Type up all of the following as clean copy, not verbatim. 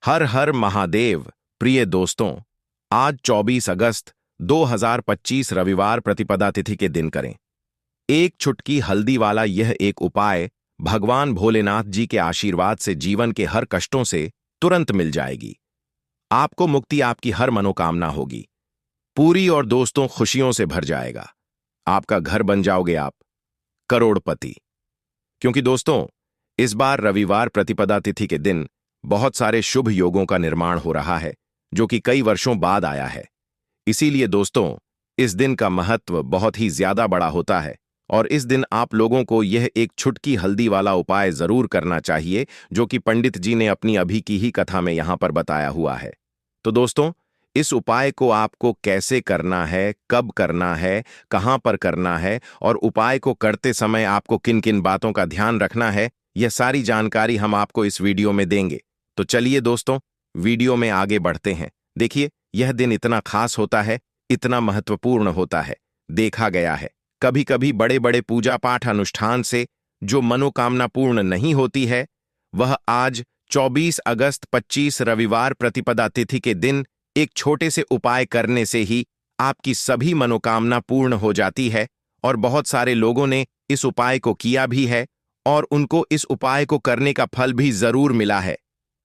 हर हर महादेव। प्रिय दोस्तों, आज 24 अगस्त 2025 रविवार प्रतिपदा तिथि के दिन करें एक चुटकी हल्दी वाला यह एक उपाय भगवान भोलेनाथ जी के आशीर्वाद से जीवन के हर कष्टों से तुरंत मिल जाएगी। आपको मुक्ति, आपकी हर मनोकामना होगी पूरी और दोस्तों खुशियों से भर जाएगा। आपका घर बन जाओगे आप करोड़पति। क्योंकि दोस्तों, इस बार रविवार प्रतिपदा तिथि के दिन बहुत सारे शुभ योगों का निर्माण हो रहा है जो कि कई वर्षों बाद आया है। इसीलिए दोस्तों, इस दिन का महत्व बहुत ही ज्यादा बड़ा होता है और इस दिन आप लोगों को यह एक चुटकी हल्दी वाला उपाय जरूर करना चाहिए जो कि पंडित जी ने अपनी अभी की ही कथा में यहां पर बताया हुआ है। तो दोस्तों, इस उपाय को आपको कैसे करना है, कब करना है, कहां पर करना है और उपाय को करते समय आपको किन किन बातों का ध्यान रखना है, यह सारी जानकारी हम आपको इस वीडियो में देंगे। तो चलिए दोस्तों, वीडियो में आगे बढ़ते हैं। देखिए, यह दिन इतना खास होता है, इतना महत्वपूर्ण होता है। देखा गया है कभी कभी बड़े बड़े पूजा पाठ अनुष्ठान से जो मनोकामना पूर्ण नहीं होती है, वह आज 24 अगस्त 25 रविवार प्रतिपदा तिथि के दिन एक छोटे से उपाय करने से ही आपकी सभी मनोकामना पूर्ण हो जाती है। और बहुत सारे लोगों ने इस उपाय को किया भी है और उनको इस उपाय को करने का फल भी जरूर मिला है।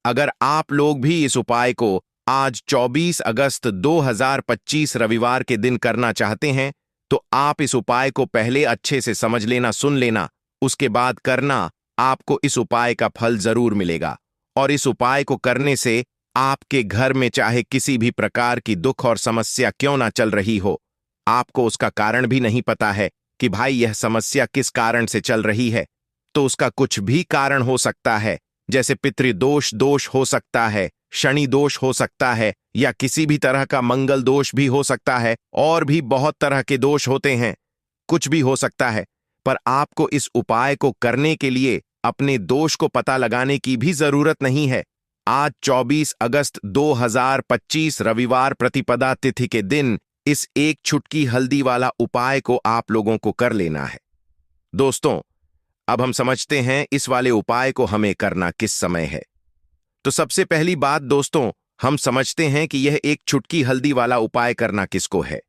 अगर आप लोग भी इस उपाय को आज 24 अगस्त 2025 रविवार के दिन करना चाहते हैं तो आप इस उपाय को पहले अच्छे से समझ लेना, सुन लेना, उसके बाद करना। आपको इस उपाय का फल जरूर मिलेगा और इस उपाय को करने से आपके घर में चाहे किसी भी प्रकार की दुख और समस्या क्यों ना चल रही हो, आपको उसका कारण भी नहीं पता है कि भाई यह समस्या किस कारण से चल रही है, तो उसका कुछ भी कारण हो सकता है। जैसे पितृदोष दोष हो सकता है, शनि दोष हो सकता है, या किसी भी तरह का मंगल दोष भी हो सकता है, और भी बहुत तरह के दोष होते हैं, कुछ भी हो सकता है। पर आपको इस उपाय को करने के लिए अपने दोष को पता लगाने की भी जरूरत नहीं है। आज 24 अगस्त 2025 रविवार प्रतिपदा तिथि के दिन इस एक चुटकी हल्दी वाला उपाय को आप लोगों को कर लेना है। दोस्तों, अब हम समझते हैं इस वाले उपाय को हमें करना किस समय है। तो सबसे पहली बात दोस्तों, हम समझते हैं कि यह एक चुटकी हल्दी वाला उपाय करना किसको है।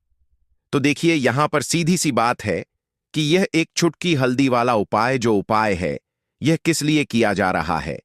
तो देखिए, यहां पर सीधी सी बात है कि यह एक चुटकी हल्दी वाला उपाय जो उपाय है, यह किस लिए किया जा रहा है।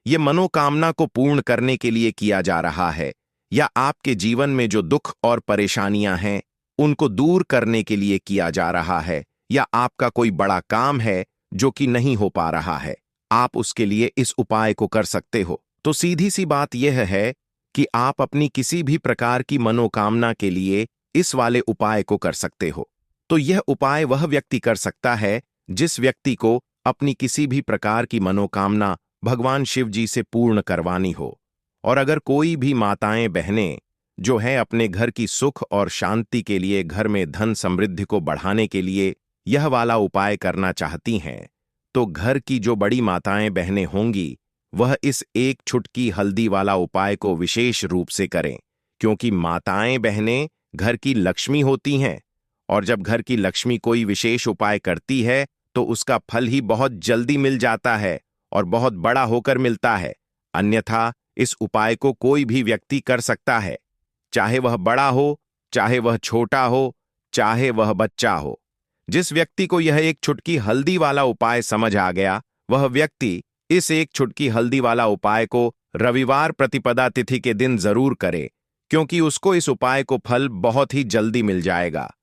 यह मनोकामना को पूर्ण करने के लिए किया जा रहा है, या आपके जीवन में जो दुख और परेशानियां हैं उनको दूर करने के लिए किया जा रहा है, या आपका कोई बड़ा काम है जो कि नहीं हो पा रहा है, आप उसके लिए इस उपाय को कर सकते हो। तो सीधी सी बात यह है कि आप अपनी किसी भी प्रकार की मनोकामना के लिए इस वाले उपाय को कर सकते हो। तो यह उपाय वह व्यक्ति कर सकता है जिस व्यक्ति को अपनी किसी भी प्रकार की मनोकामना भगवान शिव जी से पूर्ण करवानी हो। और अगर कोई भी माताएं बहनें जो है अपने घर की सुख और शांति के लिए, घर में धन समृद्धि को बढ़ाने के लिए यह वाला उपाय करना चाहती हैं, तो घर की जो बड़ी माताएं बहनें होंगी वह इस एक चुटकी हल्दी वाला उपाय को विशेष रूप से करें। क्योंकि माताएं बहनें घर की लक्ष्मी होती हैं और जब घर की लक्ष्मी कोई विशेष उपाय करती है तो उसका फल ही बहुत जल्दी मिल जाता है और बहुत बड़ा होकर मिलता है। अन्यथा इस उपाय को कोई भी व्यक्ति कर सकता है, चाहे वह बड़ा हो, चाहे वह छोटा हो, चाहे वह बच्चा हो। जिस व्यक्ति को यह एक चुटकी हल्दी वाला उपाय समझ आ गया, वह व्यक्ति इस एक चुटकी हल्दी वाला उपाय को रविवार प्रतिपदा तिथि के दिन जरूर करे, क्योंकि उसको इस उपाय को फल बहुत ही जल्दी मिल जाएगा।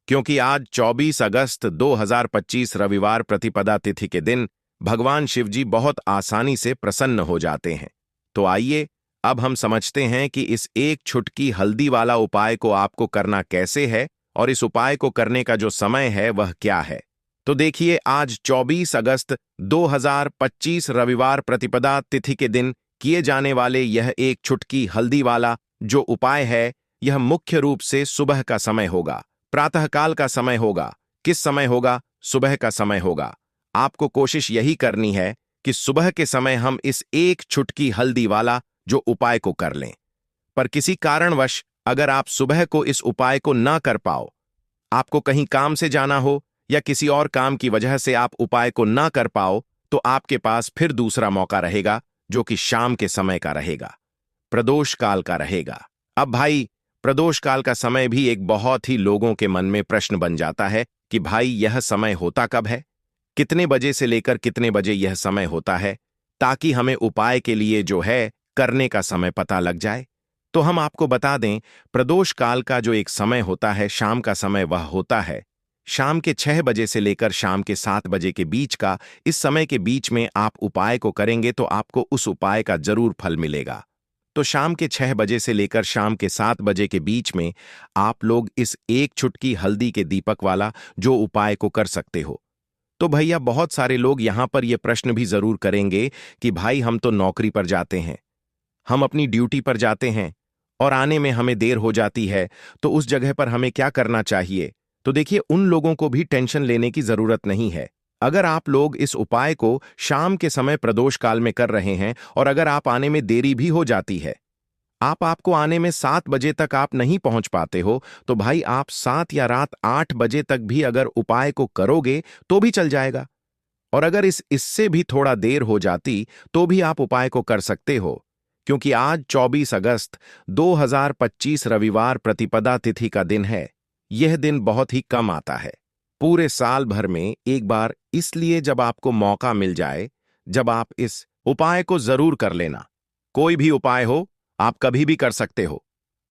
क्योंकि आज 24 अगस्त 2025 रविवार प्रतिपदा तिथि के दिन भगवान शिव जी बहुत आसानी से प्रसन्न हो जाते हैं। तो आइए, अब हम समझते हैं कि इस एक चुटकी हल्दी वाला उपाय को आपको करना कैसे है और इस उपाय को करने का जो समय है वह क्या है। तो देखिए, आज 24 अगस्त 2025 रविवार प्रतिपदा तिथि के दिन किए जाने वाले यह एक चुटकी हल्दी वाला जो उपाय है, यह मुख्य रूप से सुबह का समय होगा, प्रातःकाल का समय होगा। किस समय होगा? सुबह का समय होगा। आपको कोशिश यही करनी है कि सुबह के समय हम इस एक चुटकी हल्दी वाला जो उपाय को कर लें। पर किसी कारणवश अगर आप सुबह को इस उपाय को ना कर पाओ, आपको कहीं काम से जाना हो या किसी और काम की वजह से आप उपाय को ना कर पाओ, तो आपके पास फिर दूसरा मौका रहेगा जो कि शाम के समय का रहेगा। प्रदोष काल का रहेगा। अब भाई, प्रदोष काल का समय भी एक बहुत ही लोगों के मन में प्रश्न बन जाता है कि भाई यह समय होता कब है, कितने बजे से लेकर कितने बजे यह समय होता है, ताकि हमें उपाय के लिए जो है करने का समय पता लग जाए। तो हम आपको बता दें, प्रदोष काल का जो एक समय होता है, शाम का समय, वह होता है शाम के 6 बजे से लेकर शाम के 7 बजे के बीच का। इस समय के बीच में आप उपाय को करेंगे तो आपको उस उपाय का जरूर फल मिलेगा। तो शाम के 6 बजे से लेकर शाम के 7 बजे के बीच में आप लोग इस एक चुटकी हल्दी के दीपक वाला जो उपाय को कर सकते हो। तो भैया, बहुत सारे लोग यहां पर यह प्रश्न भी जरूर करेंगे कि भाई हम तो नौकरी पर जाते हैं, हम अपनी ड्यूटी पर जाते हैं और आने में हमें देर हो जाती है, तो उस जगह पर हमें क्या करना चाहिए? तो देखिए, उन लोगों को भी टेंशन लेने की जरूरत नहीं है। अगर आप लोग इस उपाय को शाम के समय प्रदोष काल में कर रहे हैं और अगर आप आने में देरी भी हो जाती है, आपको आने में 7 बजे तक आप नहीं पहुंच पाते हो, तो भाई आप 7 या रात 8 बजे तक भी अगर उपाय को करोगे तो भी चल जाएगा। और अगर इससे भी थोड़ा देर हो जाती तो भी आप उपाय को कर सकते हो, क्योंकि आज 24 अगस्त 2025 रविवार प्रतिपदा तिथि का दिन है। यह दिन बहुत ही कम आता है, पूरे साल भर में एक बार, इसलिए जब आपको मौका मिल जाए, जब आप इस उपाय को जरूर कर लेना। कोई भी उपाय हो, आप कभी भी कर सकते हो।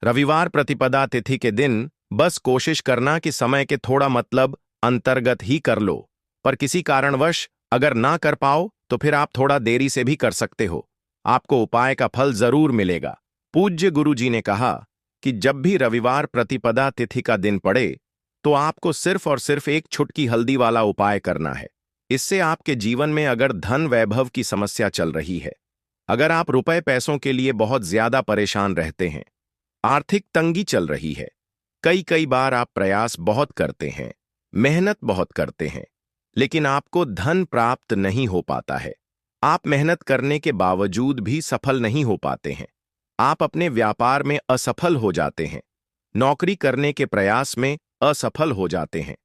रविवार प्रतिपदा तिथि के दिन बस कोशिश करना कि समय के थोड़ा मतलब अंतर्गत ही कर लो, पर किसी कारणवश अगर ना कर पाओ तो फिर आप थोड़ा देरी से भी कर सकते हो, आपको उपाय का फल जरूर मिलेगा। पूज्य गुरु जी ने कहा कि जब भी रविवार प्रतिपदा तिथि का दिन पड़े तो आपको सिर्फ और सिर्फ एक छुटकी हल्दी वाला उपाय करना है। इससे आपके जीवन में अगर धन वैभव की समस्या चल रही है, अगर आप रुपए पैसों के लिए बहुत ज्यादा परेशान रहते हैं, आर्थिक तंगी चल रही है, कई कई बार आप प्रयास बहुत करते हैं, मेहनत बहुत करते हैं, लेकिन आपको धन प्राप्त नहीं हो पाता है, आप मेहनत करने के बावजूद भी सफल नहीं हो पाते हैं, आप अपने व्यापार में असफल हो जाते हैं, नौकरी करने के प्रयास में असफल हो जाते हैं,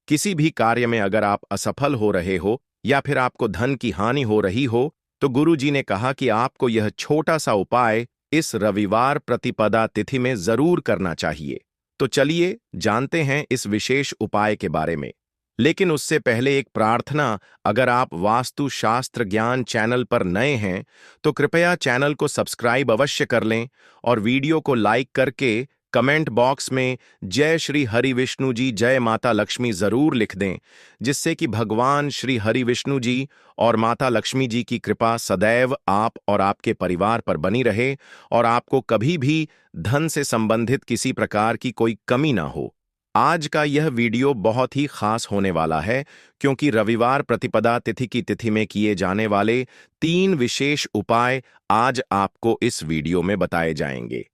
किसी भी कार्य में अगर आप असफल हो रहे हो या फिर आपको धन की हानि हो रही हो, तो गुरु जी ने कहा कि आपको यह छोटा सा उपाय इस रविवार प्रतिपदा तिथि में जरूर करना चाहिए। तो चलिए जानते हैं इस विशेष उपाय के बारे में। लेकिन उससे पहले एक प्रार्थना, अगर आप वास्तु शास्त्र ज्ञान चैनल पर नए हैं तो कृपया चैनल को सब्सक्राइब अवश्य कर लें और वीडियो को लाइक करके कमेंट बॉक्स में जय श्री हरि विष्णु जी, जय माता लक्ष्मी जरूर लिख दें, जिससे कि भगवान श्री हरि विष्णु जी और माता लक्ष्मी जी की कृपा सदैव आप और आपके परिवार पर बनी रहे और आपको कभी भी धन से संबंधित किसी प्रकार की कोई कमी ना हो। आज का यह वीडियो बहुत ही खास होने वाला है, क्योंकि रविवार प्रतिपदा तिथि की तिथि में किए जाने वाले 3 विशेष उपाय आज आपको इस वीडियो में बताए जाएंगे।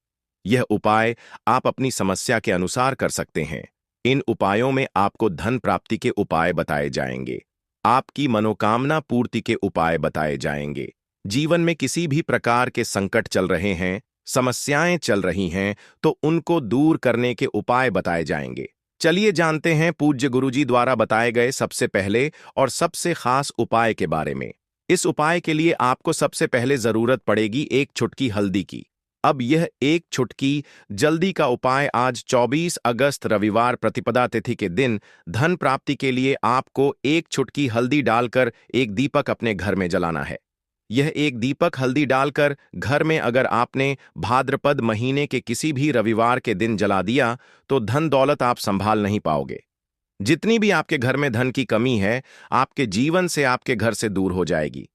यह उपाय आप अपनी समस्या के अनुसार कर सकते हैं। इन उपायों में आपको धन प्राप्ति के उपाय बताए जाएंगे, आपकी मनोकामना पूर्ति के उपाय बताए जाएंगे। जीवन में किसी भी प्रकार के संकट चल रहे हैं, समस्याएं चल रही हैं, तो उनको दूर करने के उपाय बताए जाएंगे। चलिए जानते हैं पूज्य गुरुजी द्वारा बताए गए सबसे पहले और सबसे खास उपाय के बारे में। इस उपाय के लिए आपको सबसे पहले जरूरत पड़ेगी एक चुटकी हल्दी की। अब यह एक चुटकी जल्दी का उपाय आज 24 अगस्त रविवार प्रतिपदा तिथि के दिन धन प्राप्ति के लिए आपको एक चुटकी हल्दी डालकर एक दीपक अपने घर में जलाना है। यह एक दीपक हल्दी डालकर घर में अगर आपने भाद्रपद महीने के किसी भी रविवार के दिन जला दिया तो धन दौलत आप संभाल नहीं पाओगे। जितनी भी आपके घर में धन की कमी है, आपके जीवन से आपके घर से दूर हो जाएगी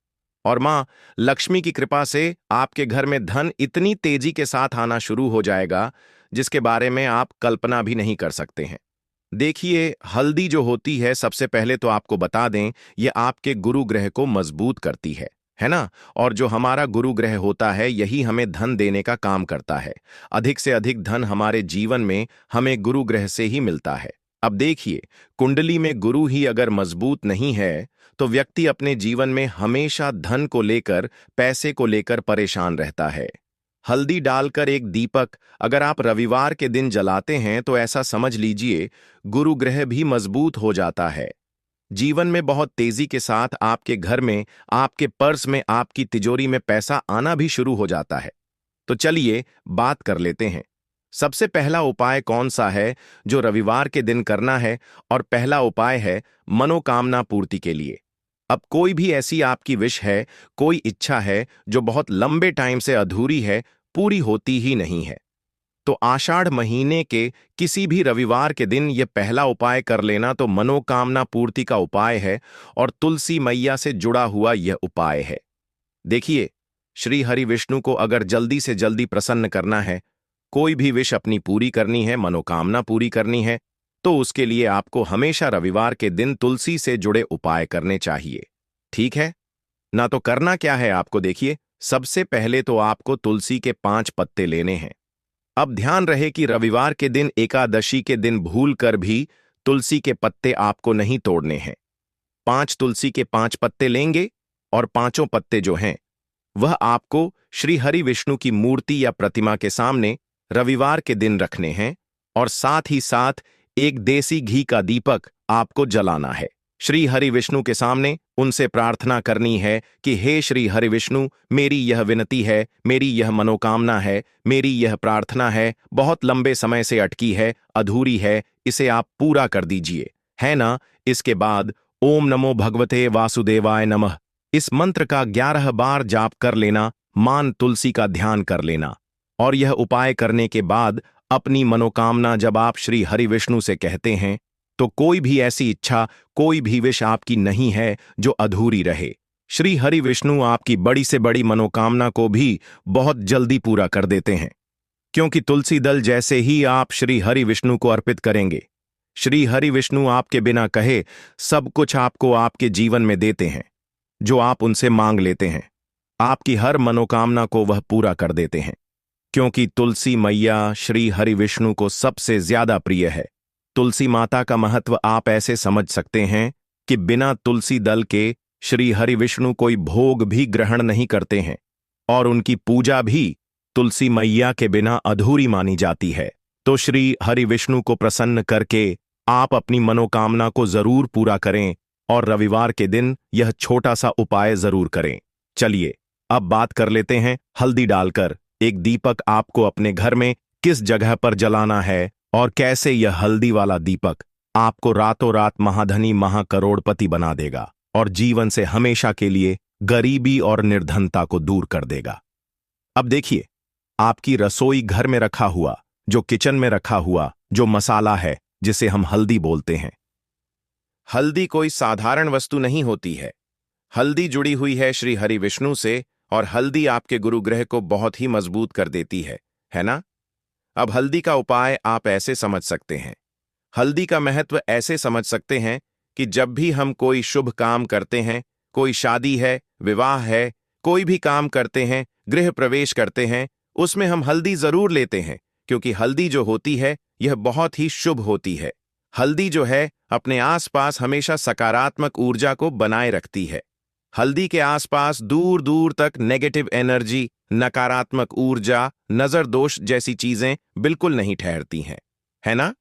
और मां लक्ष्मी की कृपा से आपके घर में धन इतनी तेजी के साथ आना शुरू हो जाएगा जिसके बारे में आप कल्पना भी नहीं कर सकते हैं। देखिए, हल्दी जो होती है, सबसे पहले तो आपको बता दें, यह आपके गुरु ग्रह को मजबूत करती है ना। और जो हमारा गुरु ग्रह होता है, यही हमें धन देने का काम करता है। अधिक से अधिक धन हमारे जीवन में हमें गुरु ग्रह से ही मिलता है। अब देखिए, कुंडली में गुरु ही अगर मजबूत नहीं है तो व्यक्ति अपने जीवन में हमेशा धन को लेकर, पैसे को लेकर परेशान रहता है। हल्दी डालकर एक दीपक अगर आप रविवार के दिन जलाते हैं तो ऐसा समझ लीजिए गुरु ग्रह भी मजबूत हो जाता है। जीवन में बहुत तेजी के साथ आपके घर में, आपके पर्स में, आपकी तिजोरी में पैसा आना भी शुरू हो जाता है। तो चलिए बात कर लेते हैं। सबसे पहला उपाय कौन सा है जो रविवार के दिन करना है? और पहला उपाय है मनोकामना पूर्ति के लिए। अब कोई भी ऐसी आपकी विश है, कोई इच्छा है जो बहुत लंबे टाइम से अधूरी है, पूरी होती ही नहीं है, तो आषाढ़ महीने के किसी भी रविवार के दिन यह पहला उपाय कर लेना तो मनोकामना पूर्ति का उपाय है और तुलसी मैया से जुड़ा हुआ यह उपाय है। देखिए, श्री हरि विष्णु को अगर जल्दी से जल्दी प्रसन्न करना है, कोई भी विश अपनी पूरी करनी है, मनोकामना पूरी करनी है, तो उसके लिए आपको हमेशा रविवार के दिन तुलसी से जुड़े उपाय करने चाहिए। ठीक है ना? तो करना क्या है आपको, देखिए, सबसे पहले तो आपको तुलसी के 5 पत्ते लेने हैं। अब ध्यान रहे कि रविवार के दिन, एकादशी के दिन भूल कर भी तुलसी के पत्ते आपको नहीं तोड़ने हैं। 5 तुलसी के 5 पत्ते लेंगे और पांचों पत्ते जो हैं वह आपको श्री हरि विष्णु की मूर्ति या प्रतिमा के सामने रविवार के दिन रखने हैं और साथ ही साथ एक देसी घी का दीपक आपको जलाना है। श्री हरि विष्णु के सामने उनसे प्रार्थना करनी है कि हे श्री हरि विष्णु, मेरी यह विनती है, मेरी यह मनोकामना है, मेरी यह प्रार्थना है, बहुत लंबे समय से अटकी है, अधूरी है, इसे आप पूरा कर दीजिए, है ना? इसके बाद ओम नमो भगवते वासुदेवाय नमः इस मंत्र का 11 बार जाप कर लेना, मान तुलसी का ध्यान कर लेना। और यह उपाय करने के बाद अपनी मनोकामना जब आप श्री हरि विष्णु से कहते हैं तो कोई भी ऐसी इच्छा, कोई भी विश आपकी नहीं है जो अधूरी रहे। श्री हरि विष्णु आपकी बड़ी से बड़ी मनोकामना को भी बहुत जल्दी पूरा कर देते हैं, क्योंकि तुलसी दल जैसे ही आप श्री हरि विष्णु को अर्पित करेंगे, श्री हरि विष्णु आपके बिना कहे सब कुछ आपको आपके जीवन में देते हैं। जो आप उनसे मांग लेते हैं, आपकी हर मनोकामना को वह पूरा कर देते हैं, क्योंकि तुलसी मैया श्री हरि विष्णु को सबसे ज्यादा प्रिय है। तुलसी माता का महत्व आप ऐसे समझ सकते हैं कि बिना तुलसी दल के श्री हरि विष्णु कोई भोग भी ग्रहण नहीं करते हैं और उनकी पूजा भी तुलसी मैया के बिना अधूरी मानी जाती है। तो श्री हरि विष्णु को प्रसन्न करके आप अपनी मनोकामना को जरूर पूरा करें और रविवार के दिन यह छोटा सा उपाय जरूर करें। चलिए अब बात कर लेते हैं हल्दी डालकर एक दीपक आपको अपने घर में किस जगह पर जलाना है और कैसे यह हल्दी वाला दीपक आपको रातों रात महाधनी महाकरोड़पति बना देगा और जीवन से हमेशा के लिए गरीबी और निर्धनता को दूर कर देगा। अब देखिए, आपकी रसोई घर में रखा हुआ, जो किचन में रखा हुआ जो मसाला है जिसे हम हल्दी बोलते हैं, हल्दी कोई साधारण वस्तु नहीं होती है। हल्दी जुड़ी हुई है श्री हरि विष्णु से और हल्दी आपके गुरु ग्रह को बहुत ही मजबूत कर देती है ना? अब हल्दी का उपाय आप ऐसे समझ सकते हैं, हल्दी का महत्व ऐसे समझ सकते हैं कि जब भी हम कोई शुभ काम करते हैं, कोई शादी है, विवाह है, कोई भी काम करते हैं, गृह प्रवेश करते हैं, उसमें हम हल्दी जरूर लेते हैं, क्योंकि हल्दी जो होती है यह बहुत ही शुभ होती है। हल्दी जो है अपने आसपास हमेशा सकारात्मक ऊर्जा को बनाए रखती है। हल्दी के आसपास दूर दूर तक नेगेटिव एनर्जी, नकारात्मक ऊर्जा, नजर दोष जैसी चीजें बिल्कुल नहीं ठहरती हैं, है ना?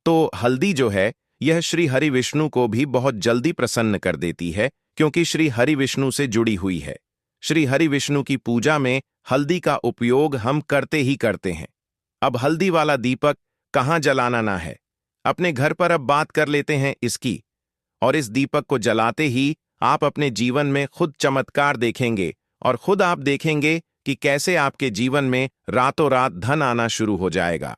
तो हल्दी जो है यह श्री हरि विष्णु को भी बहुत जल्दी प्रसन्न कर देती है, क्योंकि श्री हरि विष्णु से जुड़ी हुई है। श्री हरि विष्णु की पूजा में हल्दी का उपयोग हम करते ही करते हैं। अब हल्दी वाला दीपक कहाँ जलाना ना है, अपने घर पर अब बात कर लेते हैं इसकी। और इस दीपक को जलाते ही आप अपने जीवन में खुद चमत्कार देखेंगे और खुद आप देखेंगे कि कैसे आपके जीवन में रातों रात धन आना शुरू हो जाएगा।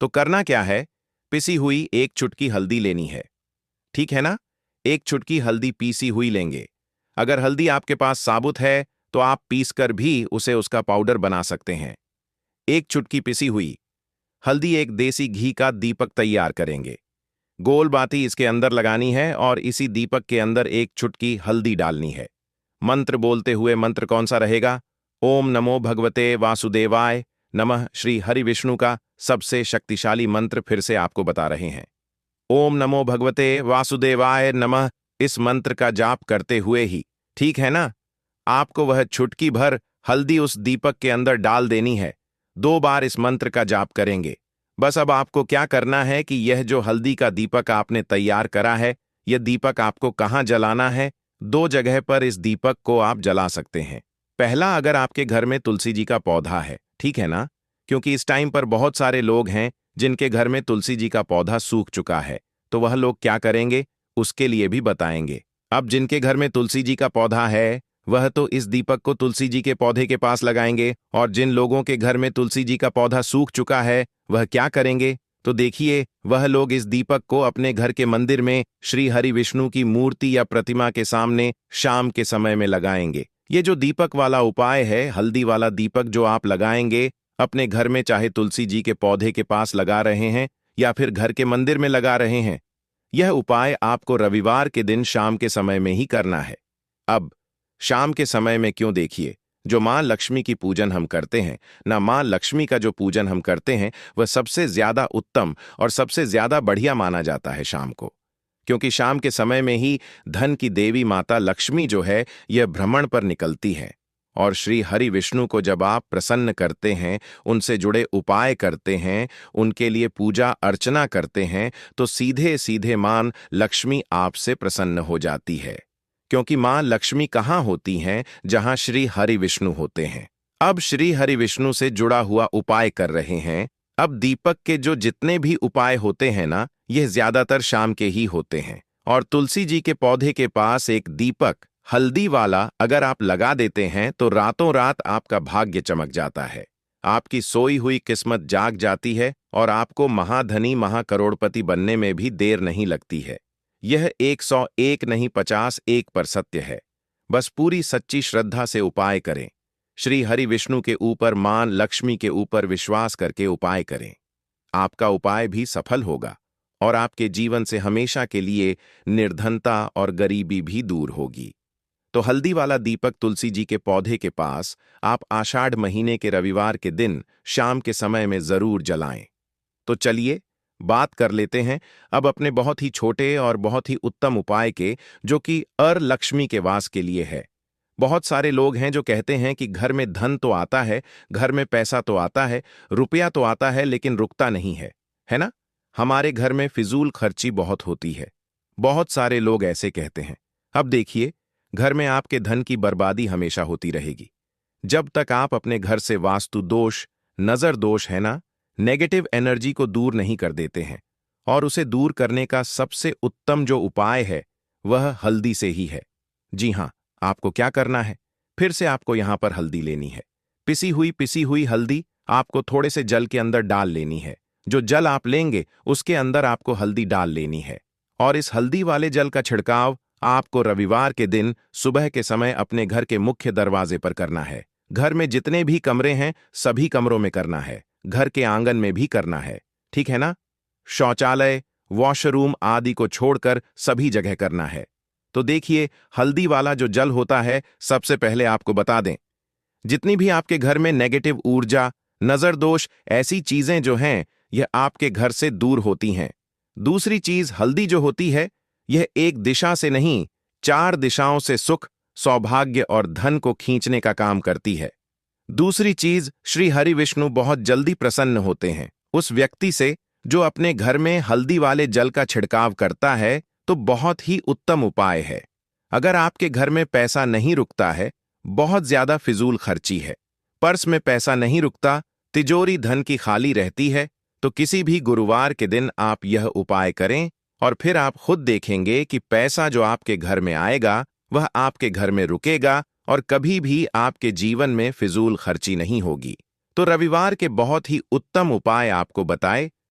तो करना क्या है, पिसी हुई 1 चुटकी हल्दी लेनी है, ठीक है ना? 1 चुटकी हल्दी पीसी हुई लेंगे। अगर हल्दी आपके पास साबुत है तो आप पीसकर भी उसे उसका पाउडर बना सकते हैं। 1 चुटकी पिसी हुई हल्दी एक देसी घी का दीपक तैयार करेंगे। गोल बाती इसके अंदर लगानी है और इसी दीपक के अंदर 1 चुटकी हल्दी डालनी है। मंत्र बोलते हुए, मंत्र कौन सा रहेगा? ओम नमो भगवते वासुदेवाय नमः। श्री हरि विष्णु का सबसे शक्तिशाली मंत्र फिर से आपको बता रहे हैं। ओम नमो भगवते वासुदेवाय नमः इस मंत्र का जाप करते हुए ही, ठीक है ना, आपको वह चुटकी भर हल्दी उस दीपक के अंदर डाल देनी है। 2 बार इस मंत्र का जाप करेंगे। बस अब आपको क्या करना है कि यह जो हल्दी का दीपक आपने तैयार करा है, यह दीपक आपको कहाँ जलाना है? 2 जगह पर इस दीपक को आप जला सकते हैं। पहला, अगर आपके घर में तुलसी जी का पौधा है, ठीक है ना? क्योंकि इस टाइम पर बहुत सारे लोग हैं जिनके घर में तुलसी जी का पौधा सूख चुका है, तो वह लोग क्या करेंगे उसके लिए भी बताएंगे। अब जिनके घर में तुलसी जी का पौधा है वह तो इस दीपक को तुलसी जी के पौधे के पास लगाएंगे, और जिन लोगों के घर में तुलसी जी का पौधा सूख चुका है वह क्या करेंगे? तो देखिए, वह लोग इस दीपक को अपने घर के मंदिर में श्री हरि विष्णु की मूर्ति या प्रतिमा के सामने शाम के समय में लगाएंगे। ये जो दीपक वाला उपाय है, हल्दी वाला दीपक जो आप लगाएंगे अपने घर में, चाहे तुलसी जी के पौधे के पास लगा रहे हैं या फिर घर के मंदिर में लगा रहे हैं, यह उपाय आपको रविवार के दिन शाम के समय में ही करना है। अब शाम के समय में क्यों? देखिए, जो मां लक्ष्मी की पूजन हम करते हैं ना, मां लक्ष्मी का जो पूजन हम करते हैं वह सबसे ज्यादा उत्तम और सबसे ज्यादा बढ़िया माना जाता है शाम को, क्योंकि शाम के समय में ही धन की देवी माता लक्ष्मी जो है यह भ्रमण पर निकलती है। और श्री हरि विष्णु को जब आप प्रसन्न करते हैं, उनसे जुड़े उपाय करते हैं, उनके लिए पूजा अर्चना करते हैं, तो सीधे सीधे मां लक्ष्मी आपसे प्रसन्न हो जाती है। क्योंकि मां लक्ष्मी कहाँ होती हैं? जहां श्री हरि विष्णु होते हैं। अब श्री हरि विष्णु से जुड़ा हुआ उपाय कर रहे हैं। अब दीपक के जो जितने भी उपाय होते हैं ना, यह ज्यादातर शाम के ही होते हैं। और तुलसी जी के पौधे के पास एक दीपक हल्दी वाला अगर आप लगा देते हैं तो रातों रात आपका भाग्य चमक जाता है, आपकी सोई हुई किस्मत जाग जाती है और आपको महाधनी महाकरोड़पति बनने में भी देर नहीं लगती है। यह 101 नहीं 51 पर सत्य है। बस पूरी सच्ची श्रद्धा से उपाय करें, श्री हरि विष्णु के ऊपर, मां लक्ष्मी के ऊपर विश्वास करके उपाय करें। आपका उपाय भी सफल होगा और आपके जीवन से हमेशा के लिए निर्धनता और गरीबी भी दूर होगी। तो हल्दी वाला दीपक तुलसी जी के पौधे के पास आप आषाढ़ महीने के रविवार के दिन शाम के समय में जरूर जलाएं। तो चलिए बात कर लेते हैं अब अपने बहुत ही छोटे और बहुत ही उत्तम उपाय के, जो कि लक्ष्मी के वास के लिए है। बहुत सारे लोग हैं जो कहते हैं कि घर में धन तो आता है, घर में पैसा तो आता है, रुपया तो आता है, लेकिन रुकता नहीं है ना? हमारे घर में फिजूल खर्ची बहुत होती है। बहुत सारे लोग ऐसे कहते हैं। अब देखिए, घर में आपके धन की बर्बादी हमेशा होती रहेगी जब तक आप अपने घर से वास्तु दोष, नजर दोष है ना, नेगेटिव एनर्जी को दूर नहीं कर देते हैं। और उसे दूर करने का सबसे उत्तम जो उपाय है वह हल्दी से ही है। जी हां, आपको क्या करना है? फिर से आपको यहां पर हल्दी लेनी है, पिसी हुई हल्दी आपको थोड़े से जल के अंदर डाल लेनी है। जो जल आप लेंगे उसके अंदर आपको हल्दी डाल लेनी है, और इस हल्दी वाले जल का छिड़काव आपको रविवार के दिन सुबह के समय अपने घर के मुख्य दरवाजे पर करना है। घर में जितने भी कमरे हैं सभी कमरों में करना है, घर के आंगन में भी करना है, ठीक है ना? शौचालय, वॉशरूम आदि को छोड़कर सभी जगह करना है। तो देखिए, हल्दी वाला जो जल होता है, सबसे पहले आपको बता दें, जितनी भी आपके घर में नेगेटिव ऊर्जा, नजर दोष, ऐसी चीजें जो हैं, यह आपके घर से दूर होती हैं। दूसरी चीज, हल्दी जो होती है यह एक दिशा से नहीं 4 दिशाओं से सुख, सौभाग्य और धन को खींचने का काम करती है। दूसरी चीज, श्री हरि विष्णु बहुत जल्दी प्रसन्न होते हैं उस व्यक्ति से जो अपने घर में हल्दी वाले जल का छिड़काव करता है। तो बहुत ही उत्तम उपाय है। अगर आपके घर में पैसा नहीं रुकता है, बहुत ज्यादा फिजूल खर्ची है, पर्स में पैसा नहीं रुकता, तिजोरी धन की खाली रहती है, तो किसी भी गुरुवार के दिन आप यह उपाय करें और फिर आप खुद देखेंगे कि पैसा जो आपके घर में आएगा वह आपके घर में रुकेगा और कभी भी आपके जीवन में फिजूल खर्ची नहीं होगी। तो रविवार के बहुत ही उत्तम उपाय आपको बताए,